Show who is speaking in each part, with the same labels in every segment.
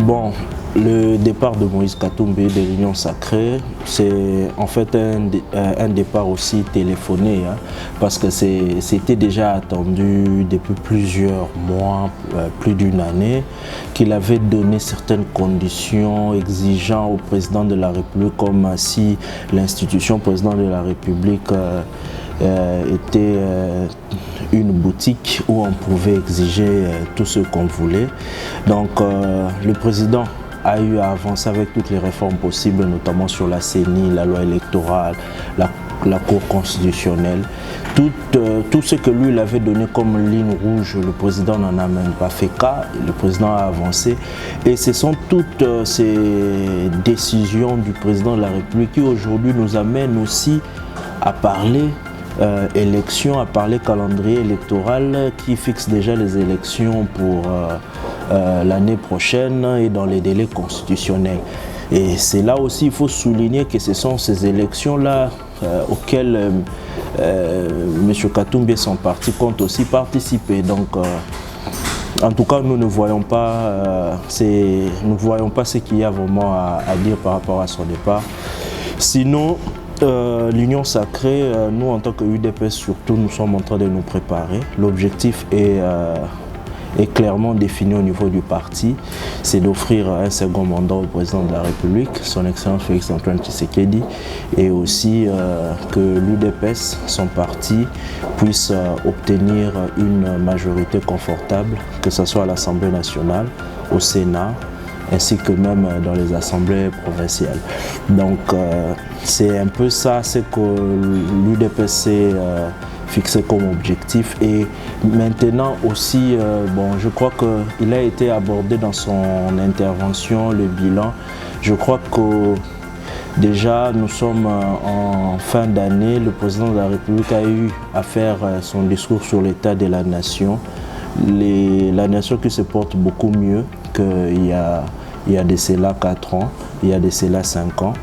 Speaker 1: Bon, le départ de Moïse Katumbi de l'Union Sacrée, c'est en fait un départ aussi téléphoné, hein, parce que c'était déjà attendu depuis plusieurs mois, plus d'une année, qu'il avait donné certaines conditions exigeant au président de la République, comme si l'institution président de la République était une boutique où on pouvait exiger tout ce qu'on voulait. Donc le président a eu à avancer avec toutes les réformes possibles, notamment sur la CENI, la loi électorale, la Cour constitutionnelle. Tout ce que lui il avait donné comme ligne rouge, le président n'en a même pas fait cas, le président a avancé. Et ce sont toutes ces décisions du président de la République qui aujourd'hui nous amènent aussi à parler élections, à parler calendrier électoral qui fixe déjà les élections pour l'année prochaine et dans les délais constitutionnels. Et c'est là aussi, il faut souligner que ce sont ces élections-là auxquelles M. Katumbi et son parti comptent aussi participer. Donc, en tout cas, nous ne voyons pas, ce qu'il y a vraiment à dire par rapport à son départ. Sinon, l'Union Sacrée, nous en tant que UDPS surtout, nous sommes en train de nous préparer. L'objectif est clairement défini au niveau du parti, c'est d'offrir un second mandat au président de la République, son Excellence Félix Antoine Tshisekedi, et aussi que l'UDPS, son parti, puisse obtenir une majorité confortable, que ce soit à l'Assemblée nationale, au Sénat, ainsi que même dans les assemblées provinciales. Donc c'est un peu ça, c'est que l'UDPS s'est fixé comme objectif. Et maintenant aussi, bon, je crois qu'il a été abordé dans son intervention, le bilan. Je crois que déjà nous sommes en fin d'année, le président de la République a eu à faire son discours sur l'état de la nation. La nation qui se porte beaucoup mieux qu'il y a de cela 4 ans, il y a de cela 5 ans.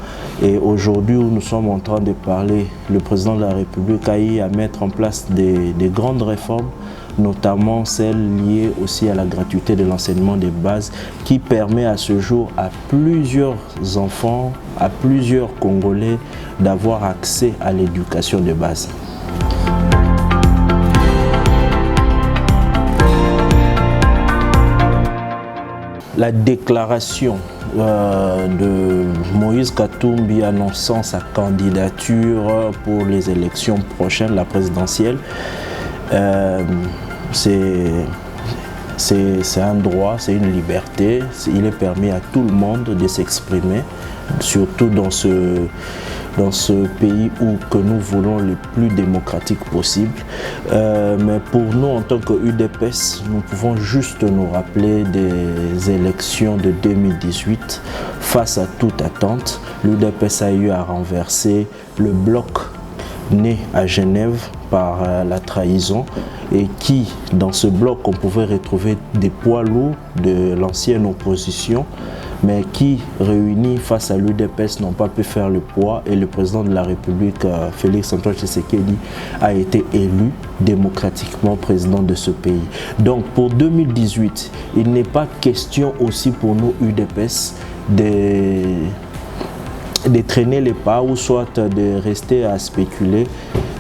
Speaker 1: Et aujourd'hui où nous sommes en train de parler, le président de la République a eu à mettre en place des grandes réformes, notamment celles liées aussi à la gratuité de l'enseignement des bases, qui permet à ce jour à plusieurs enfants, à plusieurs Congolais d'avoir accès à l'éducation de base. La déclaration de Moïse Katumbi annonçant sa candidature pour les élections prochaines, la présidentielle, c'est un droit, c'est une liberté. Il est permis à tout le monde de s'exprimer, surtout dans ce pays que nous voulons le plus démocratique possible. Mais pour nous, en tant que UDPS, nous pouvons juste nous rappeler des élections de 2018. Face à toute attente, l'UDPS a eu à renverser le bloc né à Genève par la trahison, et qui, dans ce bloc, on pouvait retrouver des poids lourds de l'ancienne opposition, mais qui, réunis face à l'UDPS, n'ont pas pu faire le poids, et le président de la République, Félix Antoine Tshisekedi, a été élu démocratiquement président de ce pays. Donc pour 2018, il n'est pas question aussi pour nous UDPS de traîner les pas ou soit de rester à spéculer.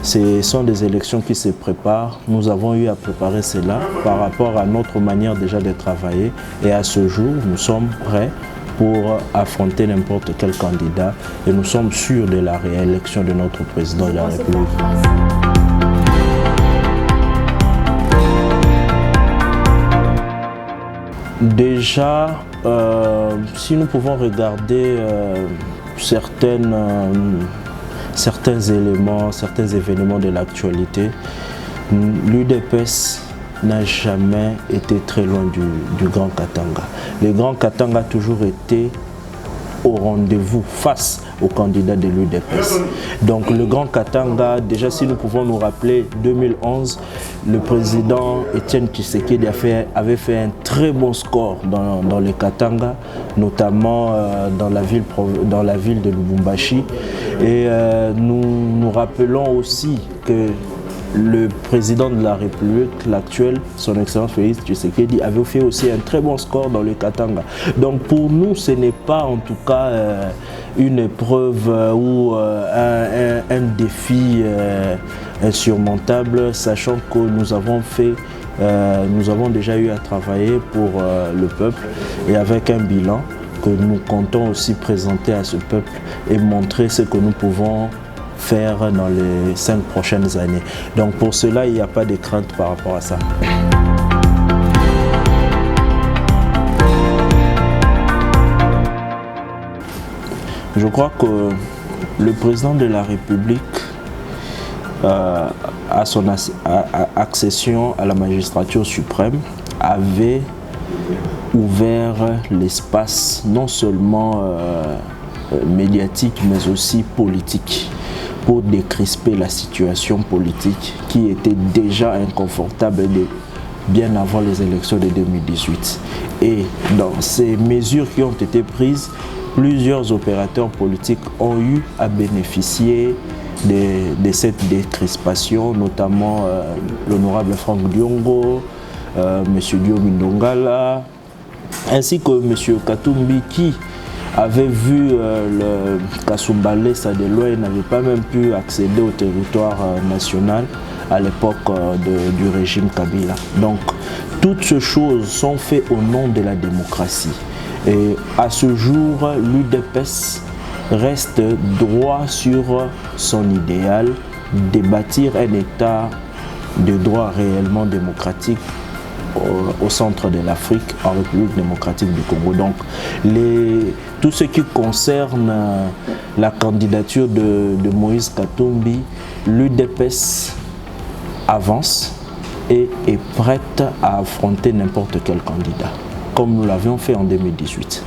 Speaker 1: Ce sont des élections qui se préparent. Nous avons eu à préparer cela par rapport à notre manière déjà de travailler, et à ce jour, nous sommes prêts pour affronter n'importe quel candidat, et nous sommes sûrs de la réélection de notre président de la République. Déjà, si nous pouvons regarder certains éléments, certains événements de l'actualité, l'UDPS n'a jamais été très loin du Grand Katanga. Le Grand Katanga a toujours été au rendez-vous face aux candidats de l'UDPS. Donc le Grand Katanga, déjà si nous pouvons nous rappeler, 2011, le président Étienne Tshisekedi avait fait un très bon score dans le Katanga, notamment dans la ville de Lubumbashi. Et nous nous rappelons aussi que le président de la République, l'actuel, son Excellence Félix Tshisekedi, avait fait aussi un très bon score dans le Katanga. Donc pour nous, ce n'est pas en tout cas une épreuve ou un défi insurmontable, sachant que nous avons déjà eu à travailler pour le peuple et avec un bilan que nous comptons aussi présenter à ce peuple et montrer ce que nous pouvons faire dans les 5 prochaines années. Donc pour cela, il n'y a pas de crainte par rapport à ça. Je crois que le président de la République, à son accession à la magistrature suprême, avait ouvert l'espace non seulement médiatique mais aussi politique pour décrisper la situation politique qui était déjà inconfortable bien avant les élections de 2018. Et dans ces mesures qui ont été prises, plusieurs opérateurs politiques ont eu à bénéficier de cette décrispation, notamment l'honorable Franck Diongo, M. Guillaume Ndongala, ainsi que M. Katumbi qui avait vu le Kasumbalé Sadeloy n'avait pas même pu accéder au territoire national à l'époque du régime Kabila. Donc toutes ces choses sont faites au nom de la démocratie. Et à ce jour, l'UDPS reste droit sur son idéal de bâtir un État de droit réellement démocratique au centre de l'Afrique, en République démocratique du Congo. Donc, tout ce qui concerne la candidature de Moïse Katumbi, l'UDPS avance et est prête à affronter n'importe quel candidat, comme nous l'avions fait en 2018.